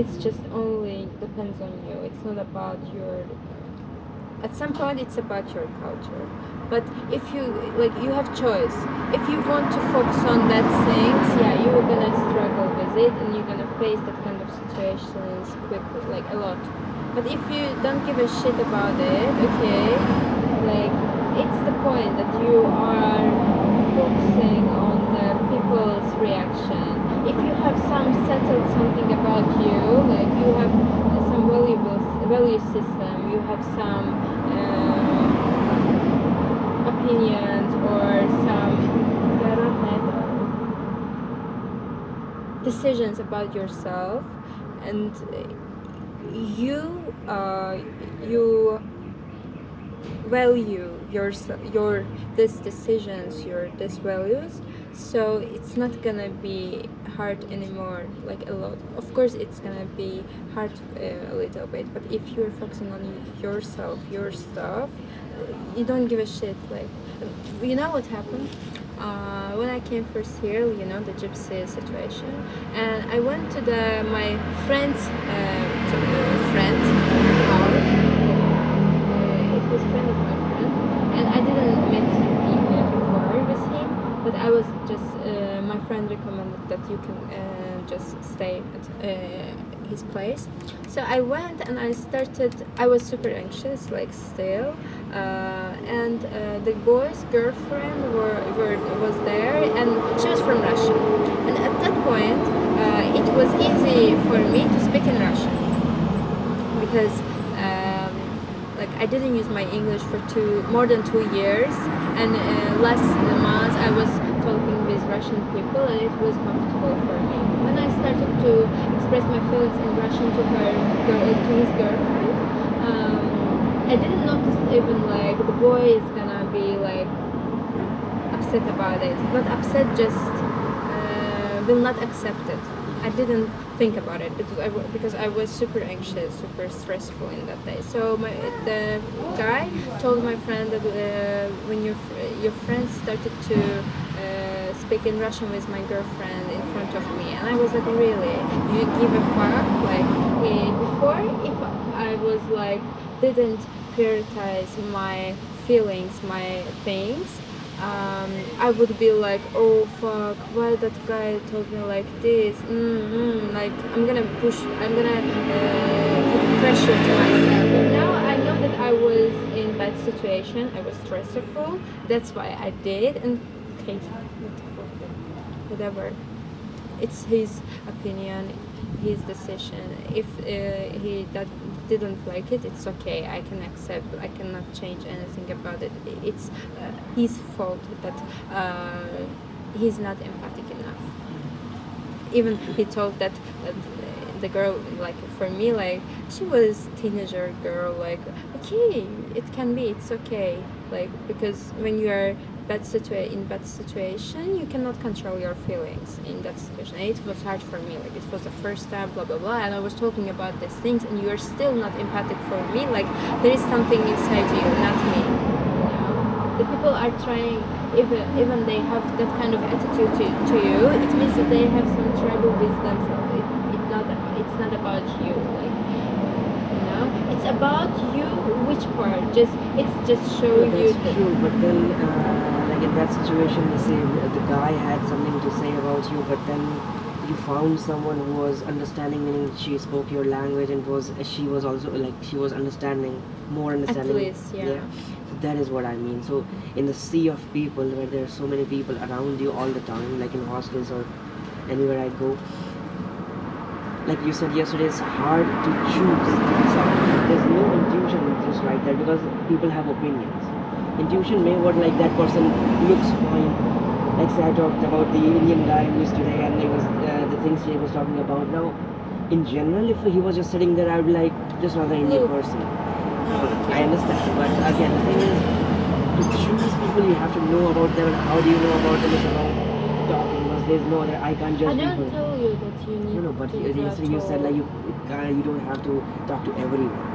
It's just only depends on you. It's not about your. At some point, it's about your culture. But if you like, you have choice. If you want to focus on that things, yeah, you're gonna struggle with it, and you're gonna face that kind of situations quickly, like a lot. But if you don't give a shit about it, okay, like it's the point that you are focusing on the people's reaction. If you have some settled something about you, like you have some value system, you have some opinions or some decisions about yourself, and you value your these decisions, your these values, so it's not gonna be hard anymore, like a lot. Of course it's gonna be hard a little bit, but if you're focusing on yourself, your stuff, you don't give a shit. Like, you know what happened when I came first here, you know, the gypsy situation, and I went to my friend's friend house. It was friend of my friend, and I didn't meet him before with him, but I was just my friend recommended that you can just stay at his place. So I went and I was super anxious, like still, and the boy's girlfriend was there, and she was from Russia, and at that point it was easy for me to speak in Russian because like I didn't use my English for more than 2 years, and last month I was talking with Russian people, and it was comfortable for me. When I started to express my feelings in Russian to his girlfriend, I didn't notice even like the boy is gonna be like upset about it. Not upset, just will not accept it. I didn't think about it because I was super anxious, super stressful in that day. So the guy told my friend that when your friend started to speak in Russian with my girlfriend in front of me, and I was like, really? You give a fuck? Like before, if I was like didn't prioritize my feelings, my things, I would be like, oh fuck, why that guy told me like this? Like I'm gonna put pressure to myself. But now I know that I was in bad situation, I was stressful. That's why I did, and okay, whatever. It's his opinion, his decision. If he didn't like it, it's okay. I can accept. I cannot change anything about it. It's his fault that he's not empathic enough. Even he told that the girl, like for me, like she was teenager girl, like okay, it can be, it's okay, like because when you are in bad situation, you cannot control your feelings in that situation. And it was hard for me, like it was the first time, blah blah blah, and I was talking about these things, and you are still not empathic for me. Like there is something inside you, not me. You know, the people are trying. Even they have that kind of attitude to you, it means that they have some trouble with themselves. It's not about you, like, you know, it's about you. Which part? It's just showing you. That's true, but then like in that situation, you say the guy had something to say about you, but then you found someone who was understanding, meaning she spoke your language, and she was also like she was understanding, more understanding. At least, yeah. So that is what I mean. So in the sea of people, where there are so many people around you all the time, like in hostels or anywhere I go, like you said yesterday, it's hard to choose. So there's no intuition just right there, because people have opinions. Intuition may what like that person looks fine. Like say I talked about the Indian guy who is today, and it was the things he was talking about. Now, in general, if he was just sitting there, I'd be like, just another Indian person. I understand, but again, the thing is, to choose people, you have to know about them, and how do you know about them is about talking, because there's no other, I can't judge people. I don't tell you that you need No, but to yesterday you said like you don't have to talk to everyone.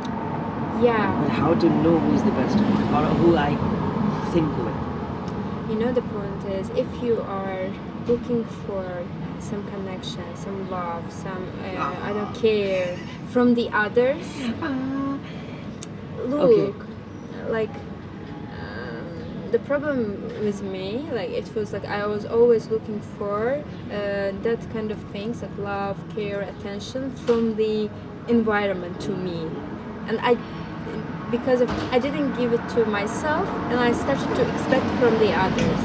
Yeah. But how to know who is the best one, or who I think with? You know, the point is, if you are looking for some connection, some love, some I don't care from the others. Look, Okay. like the problem with me, like it was like I was always looking for that kind of things, like love, care, attention from the environment to me, and because of I didn't give it to myself, and I started to expect from the others.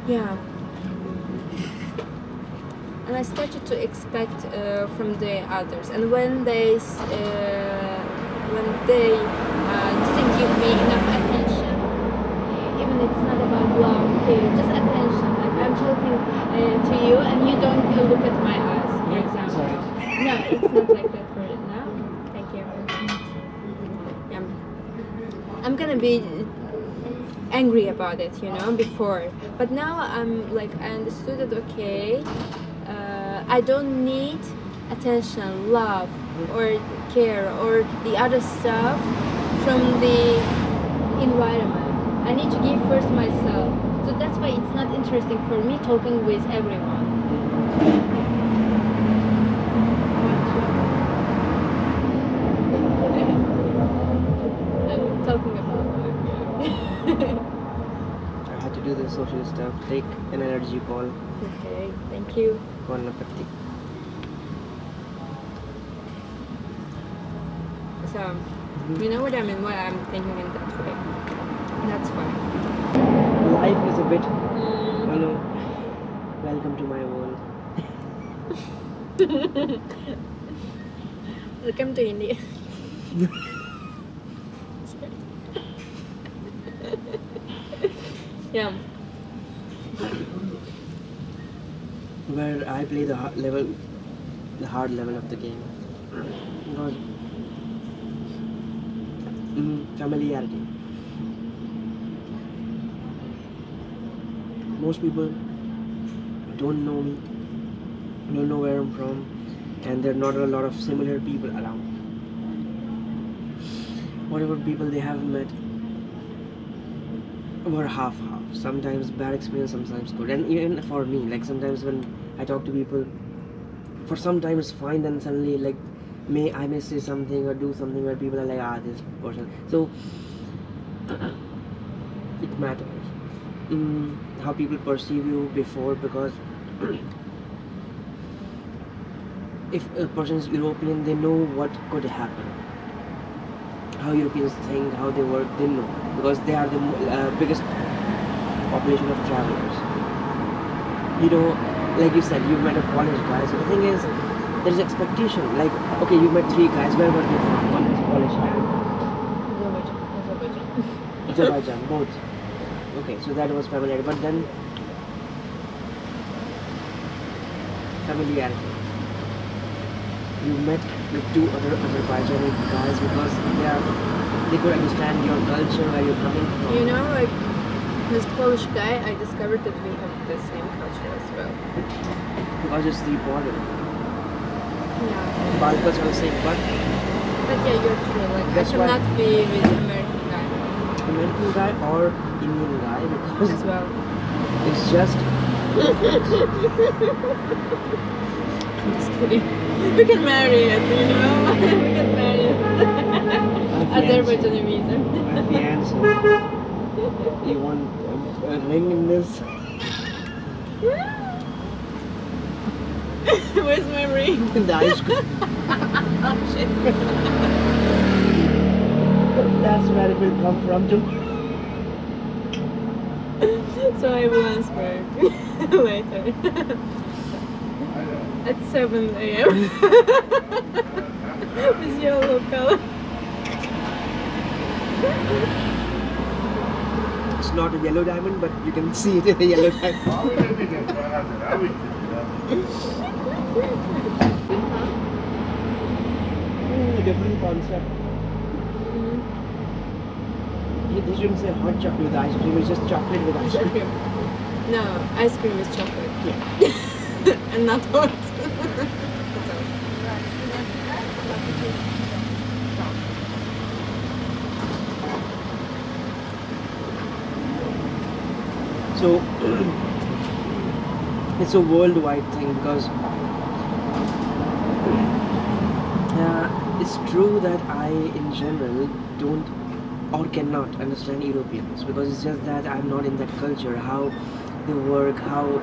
Yeah. And I started to expect from the others, and when they didn't give me enough attention, even it's not about love, care, just attention. Like I'm talking to you, and you don't look at my eyes, for example. Sorry. No, it's not like that for it now. Thank you. Yeah. I'm gonna be angry about it, before, but now I'm like I understood that okay. I don't need attention, love, or care, or the other stuff from the environment. I need to give first myself. So that's why it's not interesting for me talking with everyone. I'm talking about I had to do the social stuff. Take an energy call. Okay, thank you. Konapatti. So, you know what I mean? Why I'm thinking in that way. That's fine. Life is a bit, welcome to my world. Welcome to India. Yeah. Where I play the hard level of the game. Because familiarity. Most people don't know me, don't know where I'm from, and there are not a lot of similar people around. Whatever people they have met were half. Sometimes bad experience, sometimes good. And even for me, like sometimes when I talk to people, for some time it's fine, then suddenly like I may say something or do something where people are like, this person. So it matters how people perceive you before, because if a person is European, they know what could happen. How Europeans think, how they work, they know, because they are the biggest population of travelers. Like you said, you met a college guy. So the thing is, there is expectation. Like, okay, you met 3 guys. Where were they from? One was college guy. Azerbaijan, both. Okay, so that was familiarity. But then, familiarity. You met with 2 other Azerbaijani guys because they could understand your culture, where you're coming from. Like this Polish guy, I discovered that we have the same culture as well. Because it's the border. Yeah. Balkans are the same, but yeah, you're true. Like that's I cannot be with American guy American guy or Indian guy, because as well. it's just. I'm just kidding. We can marry it, we can marry it. Azerbaijani visa. My fiance. You want a ring in this? Where's my ring? The ice cream. Oh shit. That's where it will come from too. So I will answer later. At 7 a.m. with your local. It's not a yellow diamond, but you can see it in a yellow diamond. Different concept. They shouldn't say hot chocolate with ice cream, it's just chocolate with ice cream. No, ice cream is chocolate. Yeah. And not hot. So it's a worldwide thing because it's true that I in general don't or cannot understand Europeans because it's just that I'm not in that culture, how they work, how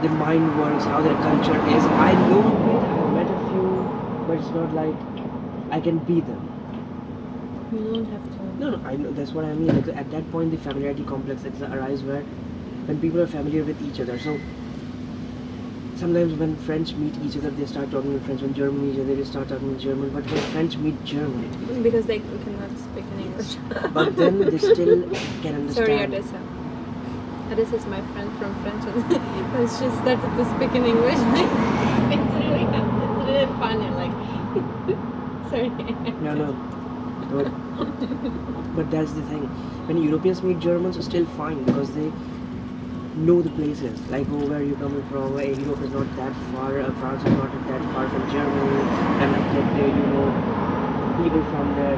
their mind works, how their culture is. I know a bit, I've met a few, but it's not like I can be them. You don't have to. No, I know, that's what I mean. Like, at that point, the familiarity complex arises where when people are familiar with each other. So sometimes when French meet each other, they start talking in French. When German meet each other, they start talking in German. But when French meet German, Because they cannot speak in English. but then they still can understand. Sorry, Odessa. Odessa is my friend from French, and she started to speak in English. It's really funny. Like, sorry. No. But that's the thing. When Europeans meet Germans, it's still fine because they know the places. Like, oh, where are you coming from? Europe is not that far. France is not that far from Germany. And I get there, people from there.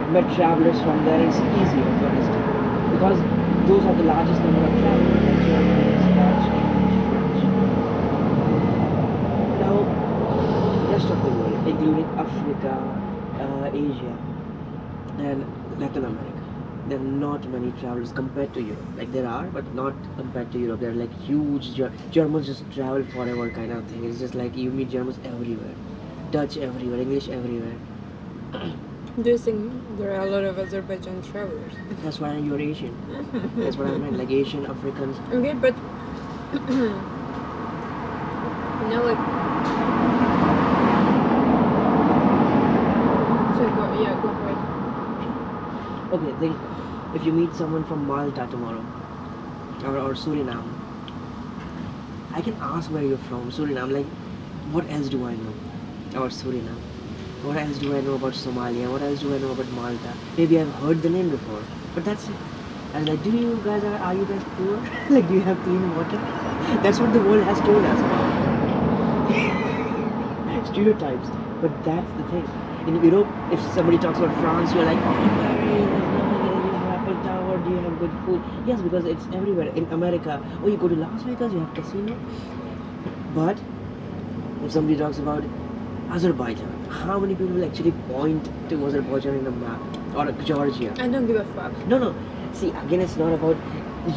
I've met travelers from there. It's easier to understand because those are the largest number of travelers. Like Germans, Dutch, English, French. Now, rest of the world, including Africa, Asia, and Latin America. There are not many travelers compared to Europe. Like there are, but not compared to Europe. They're like huge. Germans just travel forever kind of thing. It's just like you meet Germans everywhere, Dutch everywhere, English everywhere. Do you think there are a lot of Azerbaijan travelers? That's why you're Asian. That's what I meant. Like Asian, Africans. Okay, but like. So go for it. Okay, think if you meet someone from Malta tomorrow or Suriname, I can ask where you're from. Suriname, like, what else do I know about Suriname? What else do I know about Somalia? What else do I know about Malta? Maybe I've heard the name before, but that's it. And like, are you guys poor? Like, do you have clean water? That's what the world has told us about. Stereotypes. But that's the thing. In Europe, if somebody talks about France, you're like, oh, Paris, you have Apple Tower, do you have good food? Yes, because it's everywhere. In America, oh, you go to Las Vegas, you have casino. But if somebody talks about Azerbaijan, how many people will actually point to Azerbaijan in a map? Or Georgia? I don't give a fuck. No. See, again, it's not about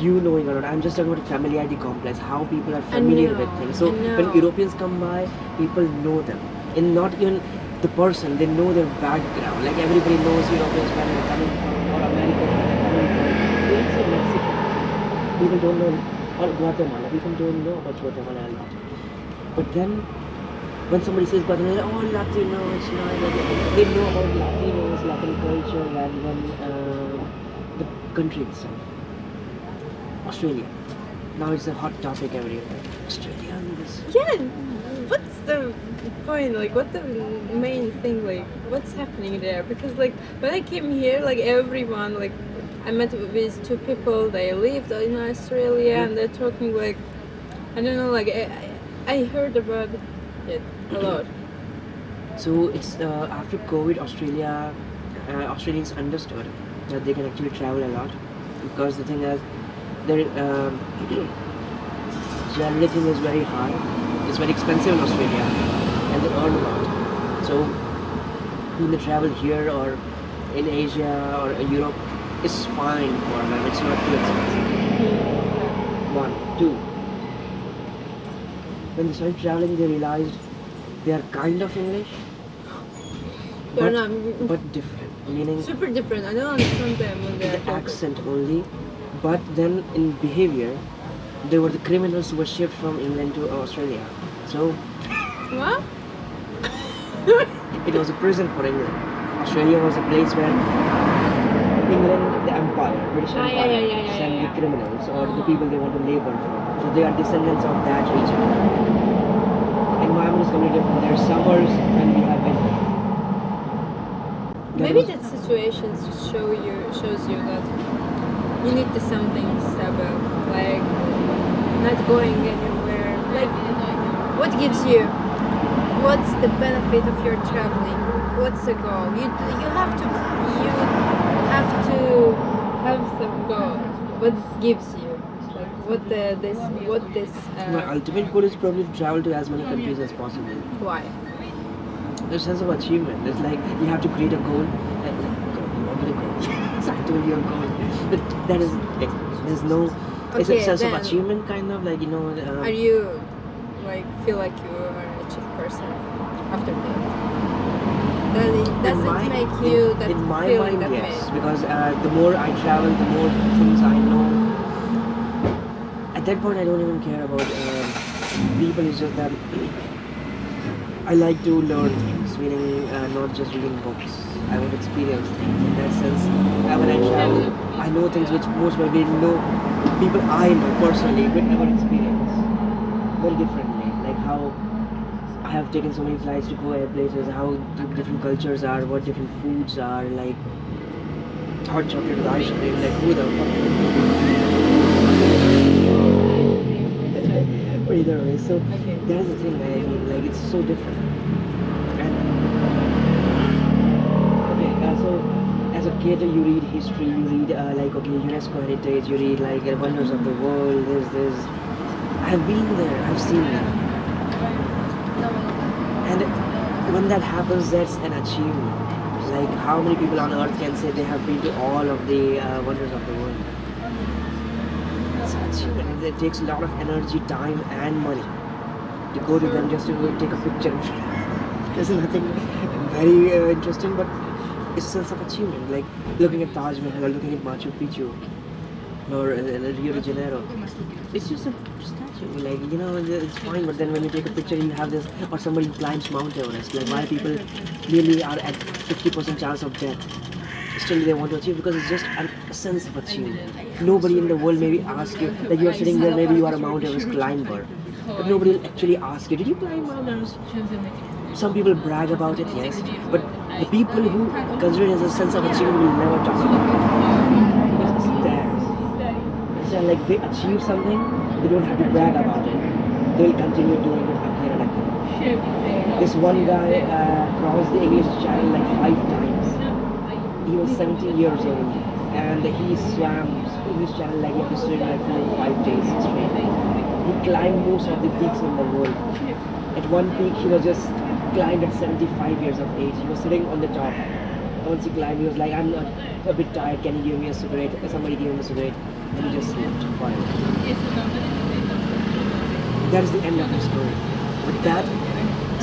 you knowing or not. I'm just talking about familiarity complex, how people are familiar with things. So when Europeans come by, people know them. And not even the person, they know their background. Like everybody knows Europeans where they're coming from, or Americans where they're coming from. Even say Mexico, people don't know, or Guatemala, people don't know about Guatemala a lot. But then, when somebody says Guatemala, oh, Latino, it's not, they know about Latinos, Latin culture, rather than the country itself. Australia. Now it's a hot topic everywhere. Australia and this. Yeah, what's the point? Like, what's the main thing? Like, what's happening there? Because, like, when I came here, like, everyone, like, I met with two people, they lived in Australia, and they're talking, like, I don't know, like, I heard about it a lot. So, it's after COVID, Australians understood that they can actually travel a lot because the thing is, their living is very high. It's very expensive in Australia, and they earn a lot. So when they travel here or in Asia or Europe, it's fine for them. It's not too expensive. 1, 2. When they started traveling, they realized they are kind of English, but different. Meaning super different. I don't understand them when they're the accent only. But then in behavior, they were the criminals who were shipped from England to Australia. So what? It was a prison for England. Australia was a place where England, the Empire, British Empire, sent the criminals or the people they want to labor for. So they are descendants of that region. Environment is completely different. There are summers and we have winter. Maybe that situation shows you that you need to something stable, like not going anywhere. Like, what gives you? What's the benefit of your traveling? What's the goal? You have to have some goal. What gives you? what this My ultimate goal is probably to travel to as many countries as possible. why? There's a sense of achievement. It's like you have to create a goal. Like, you want me to go? So I told you a goal. But that is, like, there's no. It's a Okay, sense of then- achievement, kind of like, you know. Are you like feel like you are an achieved person after that? Does it make you that in my feeling mind, that yes, way? because the more I travel, the more things I know. At that point, I don't even care about people. It's just that I like to learn things, meaning not just reading books. I want to experience things. In that sense, when I travel, I know things which most probably no people I know personally would never experience. Very differently, like how I have taken so many flights to go air places, how different cultures are, what different foods are, like hot chocolate with ice cream, like who the fuck? But either way, so that is the thing. I mean, like it's so different. And okay, so as a kid, you read history, you read like okay UNESCO heritage, you read like wonders of the world. There's. I've been there. I've seen that. And when that happens, that's an achievement. Like how many people on earth can say they have been to all of the wonders of the world? It's an achievement. It takes a lot of energy, time, and money to go to them just to take a picture. There's nothing very interesting, but it's a sense of achievement. Like looking at Taj Mahal or looking at Machu Picchu or Rio de Janeiro. It's just a statue. Like, you know, it's fine, but then when you take a picture, you have this, or somebody climbs Mount Everest. Like, why people really are at 50% chance of death? Still, they want to achieve because it's just a sense of achievement. Nobody in the world maybe ask you, like you are sitting there, maybe you are a Mount Everest climber, but nobody will actually ask you, did you climb Mount Everest? Some people brag about it, yes, but the people who consider it as a sense of achievement will never talk about it. Because it's theirs. So like they achieve something, they don't have to brag about it. They'll continue doing it again and again. This one guy crossed the English Channel like 5 times. He was 17 years old and he swam English Channel like he had to swim like 4 or 5 days straight. He climbed most of the peaks in the world. At one peak he was just climbed at 75 years of age. He was sitting on the top. Once he climbed, he was like, I'm not a bit tired, can you give me a cigarette? Somebody gave him a cigarette and he just slept quietly. That is the end of the story. But that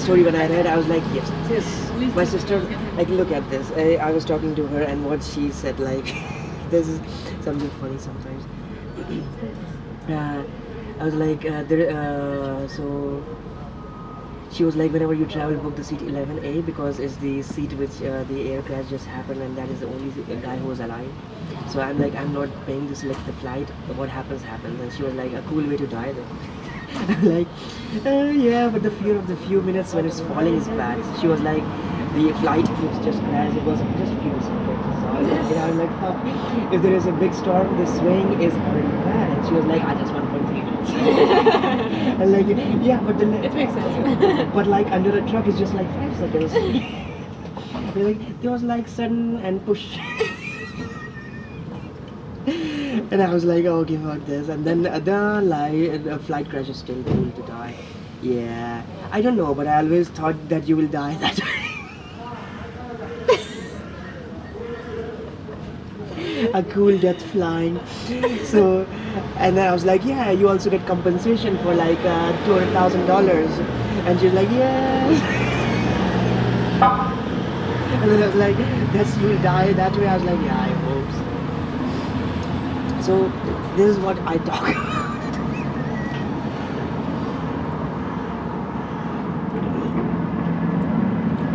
story when I read, I was like, yes, this. My sister, like, look at this. I was talking to her and what she said, like, this is something funny sometimes. I was like, so she was like, whenever you travel, book the seat 11A because it's the seat which the air crash just happened and that is the only guy who was alive. So I'm like, I'm not paying to select the flight. What happens, happens. And she was like, a cool way to die though. I'm like, yeah, but the fear of the few minutes when it's falling is bad. She was like, the flight which just crashed, it was just a few seconds. So I was like, fuck, if there is a big storm, the swing is already bad. And she was like, I just want 1.3 minutes. And like, yeah, but then It makes sense. but like under a truck, it's just like 5 seconds. Like, it was like sudden and push. And I was like, oh, okay, fuck this. And then the flight crash is still cool to die. Yeah, I don't know, but I always thought that you will die that way. A cool death flying. So, and then I was like, yeah, you also get compensation for like $200,000. And she's like, yes. And then I was like, that's you'll die that way. I was like, yeah, I hope so. So this is what I talk about.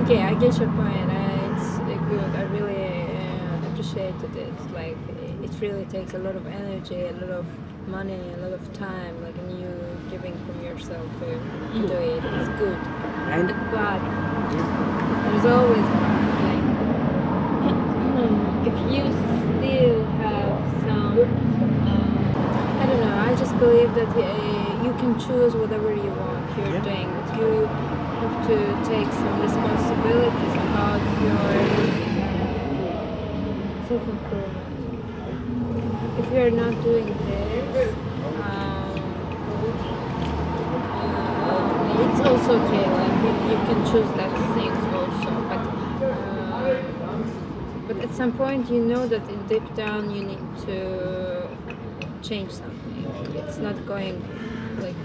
Okay, I get your point. It's good. I really appreciated it. Like, it really takes a lot of energy, a lot of money, a lot of time. Like, and you giving from yourself to do it. It's good. And But there's always like, if you still have some, I don't know. I just believe that you can choose whatever you want you're Yeah. doing, but you have to take some responsibilities about your self-improvement. If you're not doing this, it's also okay. Like you can choose that things also, but at some point you know that in deep down you need to change something. It's not going like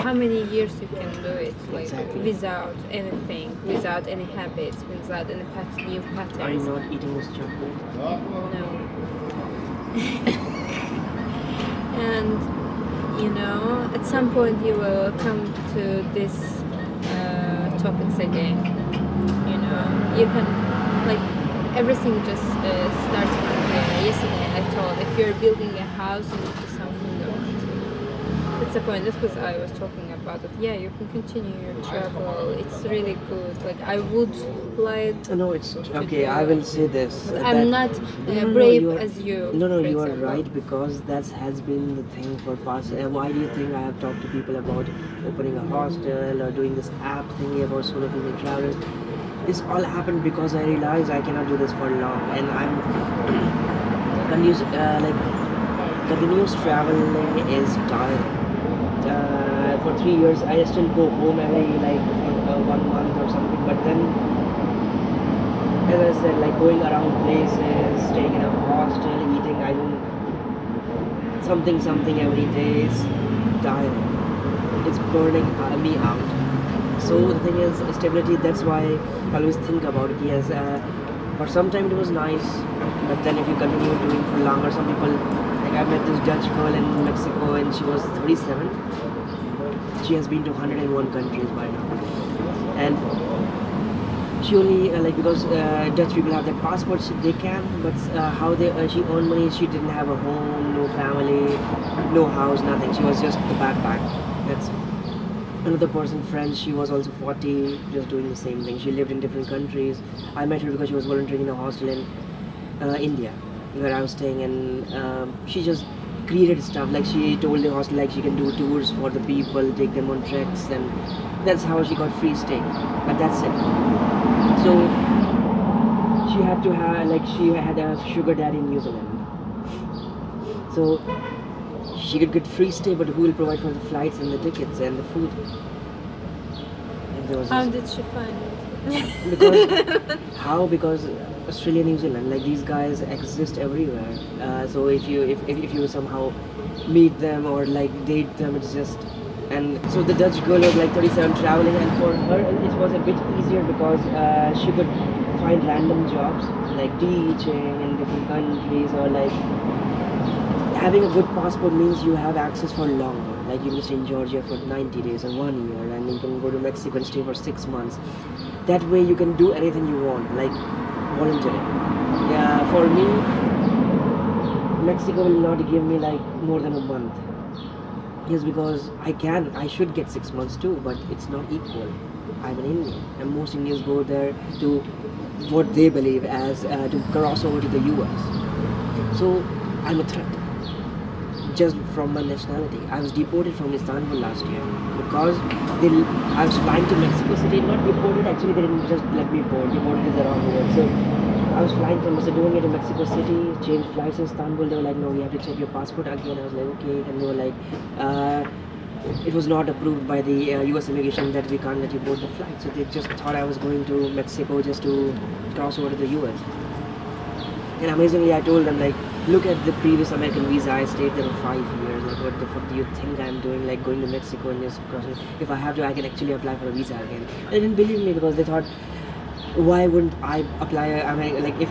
how many years you can do it like Exactly. without anything, without any habits, without any new Are you patterns. not eating this chocolate? No. And you know, at some point you will come to these topics again. You know, you can like everything just starts from there. Yesterday I told if you're building a house, you need to something go. That's the point. That's what I was talking about. That yeah, you can continue your travel. It's really good. Like I would like. No, it's okay. I will say this. But I'm not No, brave you are, as you. No, for you are example. right because that has been the thing for past. Why do you think I have talked to people about opening a hostel or doing this app thingy about solo female travelers? This all happened because I realized I cannot do this for long, and I'm continuous traveling is tiring. For 3 years, I still go home every like for 1 month or something, but then as I said, like going around places, staying in a hostel, eating, I don't something every day is tiring. It's burning me out. So the thing is, stability. That's why I always think about it. Yes, for some time it was nice, but then if you continue doing for longer, some people like I met this Dutch girl in Mexico, and she was 37. She has been to 101 countries by now, and she only like because Dutch people have their passports, they can, but how they she earned money, she didn't have a home, no family, no house, nothing. She was just the backpack. That's another person, friend. She was also 40, just doing the same thing. She lived in different countries. I met her because she was volunteering in a hostel in India, where I was staying, and she just created stuff. Like she told the hostel like she can do tours for the people, take them on treks, and that's how she got free stay. But that's it. So she had to have like she had a sugar daddy in New Zealand. So she could get free stay, but who will provide for the flights and the tickets and the food? And there was How this, did she find it? because how because Australia, New Zealand, like these guys exist everywhere. So if you somehow meet them or like date them, it's just. And so the Dutch girl was like 37 traveling, and for her it was a bit easier because she could find random jobs like teaching in different countries, or like having a good passport means you have access for longer. Like you can stay in Georgia for 90 days or 1 year, and you can go to Mexico and stay for 6 months. That way you can do anything you want, like volunteering. Yeah, for me, Mexico will not give me like more than a month. Yes, because I should get 6 months too, but it's not equal. I'm an Indian, and most Indians go there to what they believe as to cross over to the US. So I'm a threat just from my nationality. I was deported from Istanbul last year because I was flying to Mexico City. Not deported, actually they didn't just let me board. Deported is the wrong word. So I was flying from Macedonia to Mexico City, changed flights in Istanbul. They were like, no, we have to check your passport again. I was like, okay. And they were like, it was not approved by the US immigration that we can't let you board the flight. So they just thought I was going to Mexico just to cross over to the US. And amazingly, I told them like, look at the previous American visa. I stayed there for 5 years. Like, what the fuck do you think I'm doing? Like going to Mexico and just crossing. If I have to, I can actually apply for a visa again. They didn't believe me because they thought, why wouldn't I apply? I mean, like if